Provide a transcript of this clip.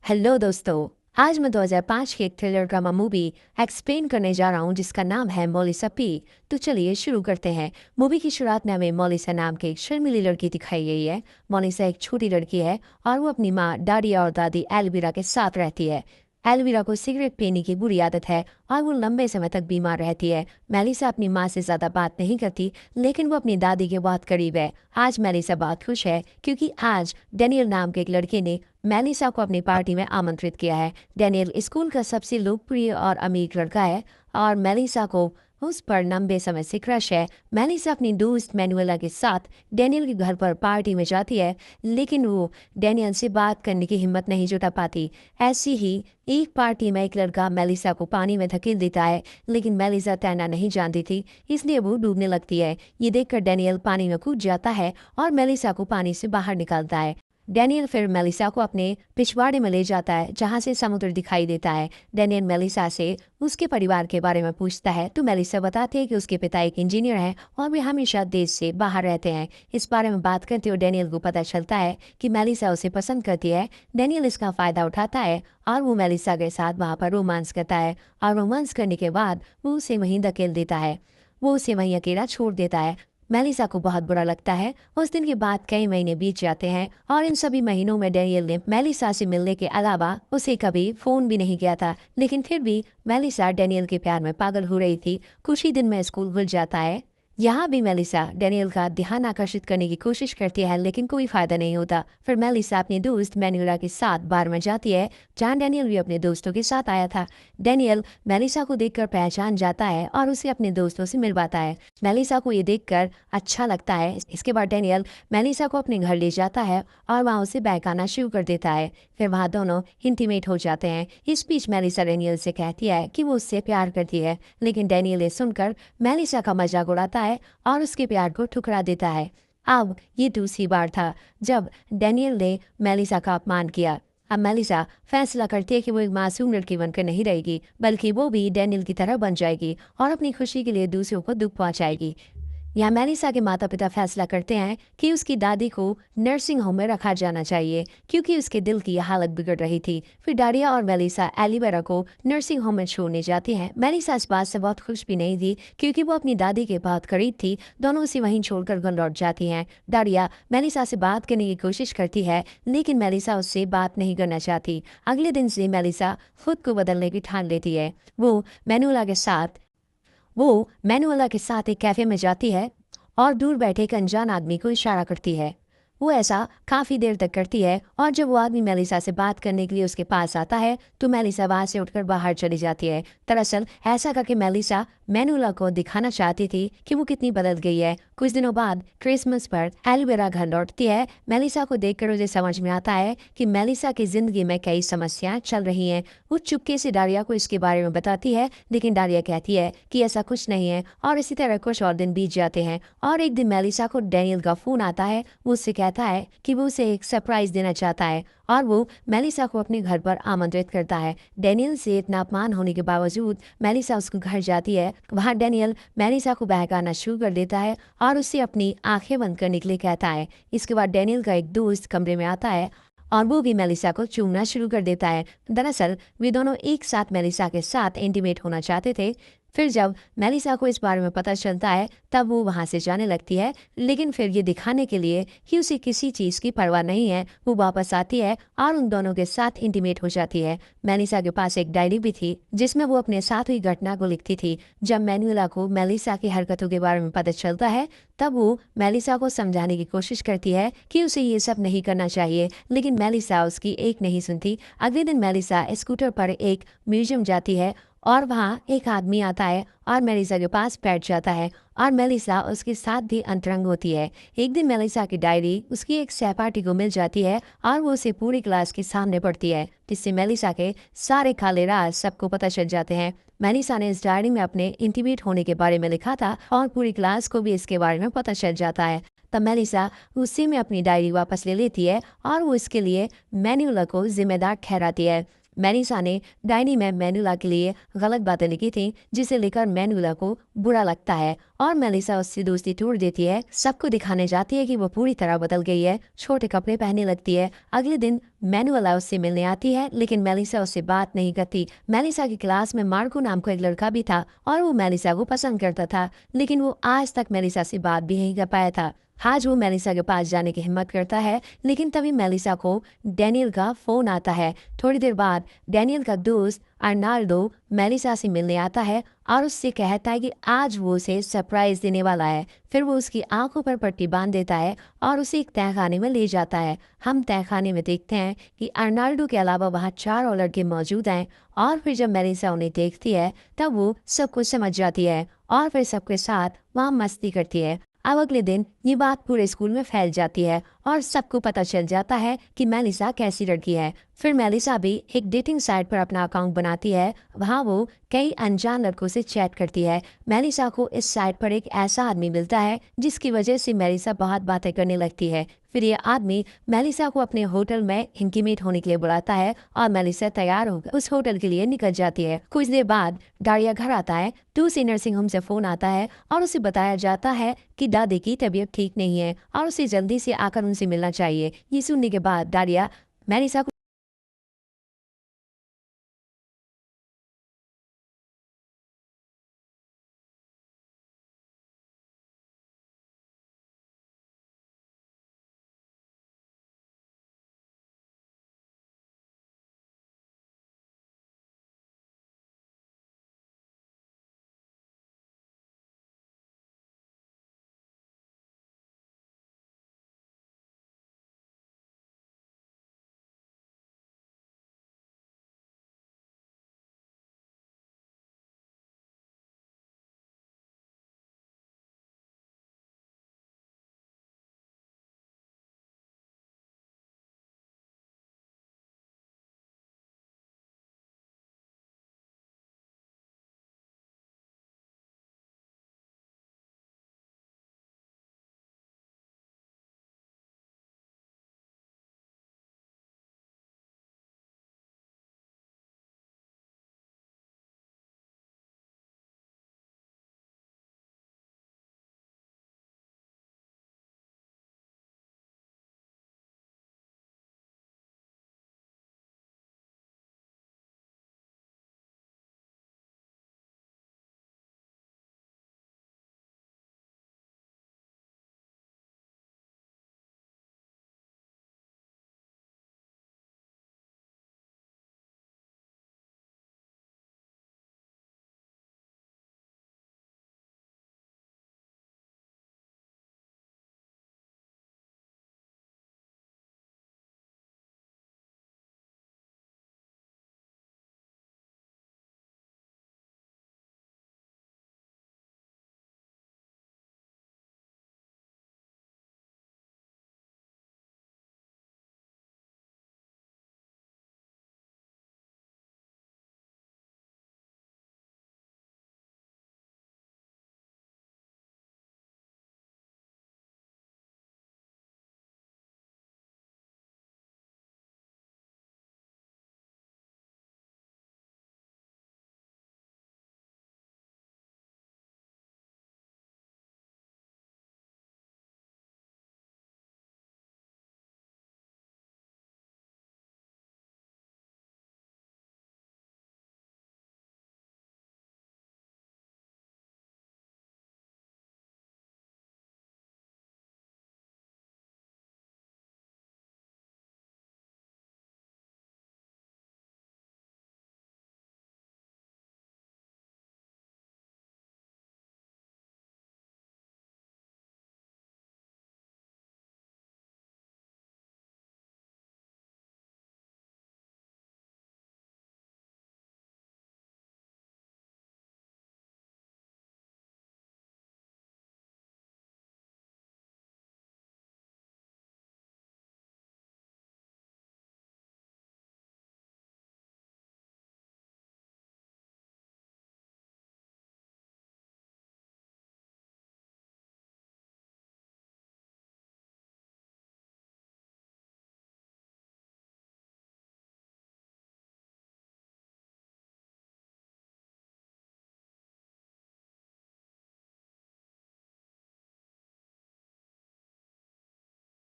Hello दोस्तों। आज मैं 2005 की एक थ्रिलर ड्रामा मूवी एक्सप्लेन करने जा रहा हूँ जिसका नाम है मोलिसा पी। तो चलिए शुरू करते हैं। मूवी की शुरुआत में हमें मोलिसा नाम की एक शर्मीली लड़की दिखाई गई है। मोलिसा एक छोटी लड़की है और वो अपनी माँ डाडिया और दादी एलवीरा के साथ रहती है। एलवीरा को सिगरेट पीने की बुरी आदत है और वो लंबे समय तक बीमार रहती है। मेलिसा अपनी माँ से ज्यादा बात नहीं करती, लेकिन वो अपनी दादी के बहुत करीब है। आज मेलिसा बहुत खुश है क्योंकि आज डेनियल नाम के एक लड़के ने मेलिसा को अपनी पार्टी में आमंत्रित किया है। डेनियल स्कूल का सबसे लोकप्रिय और अमीर लड़का है और मेलिसा को उस पर लंबे समय से क्रश है। मेलिसा अपनी दोस्त मैनुएला के साथ डेनियल के घर पर पार्टी में जाती है, लेकिन वो डेनियल से बात करने की हिम्मत नहीं जुटा पाती। ऐसी ही एक पार्टी में एक लड़का मेलिसा को पानी में धकेल देता है, लेकिन मेलिसा तैरना नहीं जानती थी, इसलिए वो डूबने लगती है। ये देखकर डेनियल पानी में कूद जाता है और मेलिसा को पानी से बाहर निकालता है। डेनियल फिर मेलिसा को अपने पिछवाड़े में ले जाता है जहाँ से समुद्र दिखाई देता है। डेनियल मेलिसा से उसके परिवार के बारे में पूछता है तो मेलिसा बताती है कि उसके पिता एक इंजीनियर हैं और वे हमेशा देश से बाहर रहते हैं। इस बारे में बात करते हुए डेनियल को पता चलता है कि मेलिसा उसे पसंद करती है। डेनियल इसका फायदा उठाता है और वो मेलिसा के साथ वहाँ पर रोमांस करता है और रोमांस करने के बाद वो उसे वहीं धकेल देता है। वो उसे वहीं अकेला छोड़ देता है। मेलिसा को बहुत बुरा लगता है। उस दिन के बाद कई महीने बीत जाते हैं और इन सभी महीनों में डेनियल ने मेलिसा से मिलने के अलावा उसे कभी फोन भी नहीं किया था, लेकिन फिर भी मेलिसा डेनियल के प्यार में पागल हो रही थी। कुछ ही दिन में स्कूल खुल जाता है। यहाँ भी मेलिसा डेनियल का ध्यान आकर्षित करने की कोशिश करती है, लेकिन कोई फायदा नहीं होता। फिर मेलिसा अपने दोस्त मैनुएला के साथ बार में जाती है जहाँ डेनियल भी अपने दोस्तों के साथ आया था। डेनियल मेलिसा को देखकर पहचान जाता है और उसे अपने दोस्तों से मिलवाता है। मेलिसा को ये देखकर अच्छा लगता है। इसके बाद डेनियल मेलिसा को अपने घर ले जाता है और वहाँ उसे बहकाना शुरू कर देता है। फिर वहाँ दोनों इंटीमेट हो जाते हैं। इस बीच मेलिसा डेनियल से कहती है कि वो उससे प्यार करती है, लेकिन डेनियल ये सुनकर मेलिसा का मजाक उड़ाता है और उसके प्यार को ठुकरा देता है। अब ये दूसरी बार था जब डेनियल ने मेलिसा का अपमान किया। अब मेलिसा फैसला करती है कि वो एक मासूम लड़की बनकर नहीं रहेगी, बल्कि वो भी डेनियल की तरह बन जाएगी और अपनी खुशी के लिए दूसरों को दुख पहुंचाएगी। यहाँ मेलिसा के माता पिता फैसला करते हैं कि उसकी दादी को नर्सिंग होम में रखा जाना चाहिए क्योंकि उसके दिल की हालत बिगड़ रही थी। फिर डारिया और मेलिसा एलिवेरा को नर्सिंग होम में छोड़ने जाती हैं। मेलिसा इस बात से बहुत खुश भी नहीं थी क्योंकि वो अपनी दादी के बहुत करीब थी। दोनों उसे वहीं छोड़कर घर लौट जाती हैं। डारिया मेलिसा से बात करने की कोशिश करती है, लेकिन मेलिसा उससे बात नहीं करना चाहती। अगले दिन से मेलिसा खुद को बदलने की ठान लेती है। वो मैनुअला के साथ एक कैफे में जाती है और दूर बैठे एक अनजान आदमी को इशारा करती है। वो ऐसा काफी देर तक करती है और जब वो आदमी मेलिसा से बात करने के लिए उसके पास आता है तो मेलिसा वहां से उठकर बाहर चली जाती है। दरअसल ऐसा करके मेलिसा मैनुअला को दिखाना चाहती थी कि वो कितनी बदल गई है। कुछ दिनों बाद क्रिसमस पर एलिवेरा घर लौटती है। मेलिसा को देखकर उसे समझ में आता है कि मेलिसा की जिंदगी में कई समस्याएं चल रही हैं। वो चुपके से डारिया को इसके बारे में बताती है, लेकिन डारिया कहती है कि ऐसा कुछ नहीं है और इसी तरह कुछ और दिन बीत जाते हैं और एक दिन मेलिसा को डेनियल का फोन आता है। वो उससे कहता है कि वो उसे एक सरप्राइज देना चाहता है और वो मेलिसा को अपने घर पर आमंत्रित करता है। डेनियल से इतना अपमान होने के बावजूद मेलिसा उसको घर जाती है। वहाँ डेनियल मेलिसा को बहकाना शुरू कर देता है और उससे अपनी आंखें बंद करने के लिए कहता है। इसके बाद डेनियल का एक दोस्त कमरे में आता है और वो भी मेलिसा को चूमना शुरू कर देता है। दरअसल वे दोनों एक साथ मेलिसा के साथ इंटीमेट होना चाहते थे। फिर जब मेलिसा को इस बारे में पता चलता है तब वो वहाँ से जाने लगती है, लेकिन फिर ये दिखाने के लिए कि उसे किसी चीज़ की परवाह नहीं है वो वापस आती है और उन दोनों के साथ इंटीमेट हो जाती है। मेलिसा के पास एक डायरी भी थी जिसमें वो अपने साथ हुई घटना को लिखती थी। जब मैनुएला को मेलिसा की हरकतों के बारे में पता चलता है तब वो मेलिसा को समझाने की कोशिश करती है कि उसे ये सब नहीं करना चाहिए, लेकिन मेलिसा उसकी एक नहीं सुनती। अगले दिन मेलिसा स्कूटर पर एक म्यूजियम जाती है और वहाँ एक आदमी आता है और मेलिसा के पास बैठ जाता है और मेलिसा उसके साथ भी अंतरंग होती है। एक दिन मेलिसा की डायरी उसकी एक सहपाठी को मिल जाती है और वो उसे पूरी क्लास के सामने पढ़ती है, जिससे मेलिसा के सारे काले राज सबको पता चल जाते हैं। मेलिसा ने इस डायरी में अपने इंटीमेट होने के बारे में लिखा था और पूरी क्लास को भी इसके बारे में पता चल जाता है। तब मेलिसा उसी में अपनी डायरी वापस ले लेती है और वो इसके लिए मैनुएला को जिम्मेदार ठहराती है। मेलिसा ने डायरी में मैनुला के लिए गलत बातें लिखी थी, जिसे लेकर मैनुला को बुरा लगता है और मेलिसा उससे दोस्ती तोड़ देती है। सबको दिखाने जाती है कि वो पूरी तरह बदल गई है, छोटे कपड़े पहनने लगती है। अगले दिन मैनुला उससे मिलने आती है, लेकिन मेलिसा उससे बात नहीं करती। मेलिसा की क्लास में मार्को नाम का एक लड़का भी था और वो मेलिसा को पसंद करता था, लेकिन वो आज तक मेलिसा से बात भी नहीं कर पाया था। आज वो मेलिसा के पास जाने की हिम्मत करता है, लेकिन तभी मेलिसा को डैनियल का फोन आता है। थोड़ी देर बाद डैनियल का दोस्त अर्नाल्डो मेलिसा से मिलने आता है और उससे कहता है कि आज वो उसे सरप्राइज देने वाला है। फिर वो उसकी आंखों पर पट्टी बांध देता है और उसे एक तहखाने में ले जाता है। हम तहखाने में देखते हैं कि अर्नाल्डो के अलावा वहाँ 4 और लड़के मौजूद हैं और फिर जब मेलिसा उन्हें देखती है तब वो सब कुछ समझ जाती है और फिर सबके साथ वहाँ मस्ती करती है। अब अगले दिन ये बात पूरे स्कूल में फैल जाती है और सबको पता चल जाता है कि मेलिसा कैसी लड़की है। फिर मेलिसा भी एक डेटिंग साइट पर अपना अकाउंट बनाती है। वहाँ वो कई अनजान लड़कों से चैट करती है। मेलिसा को इस साइट पर एक ऐसा आदमी मिलता है जिसकी वजह से मेलिसा बहुत बातें करने लगती है। फिर ये आदमी मेलिसा को अपने होटल में इंटीमेट होने के लिए बुलाता है और मेलिसा तैयार होकर उस होटल के लिए निकल जाती है। कुछ देर बाद डारिया घर आता है तो उसे नर्सिंग होम से फोन आता है और उसे बताया जाता है कि दादी की तबीयत ठीक नहीं है और उसे जल्दी से आकर उनसे मिलना चाहिए। ये सुनने के बाद डारिया मेलिसा को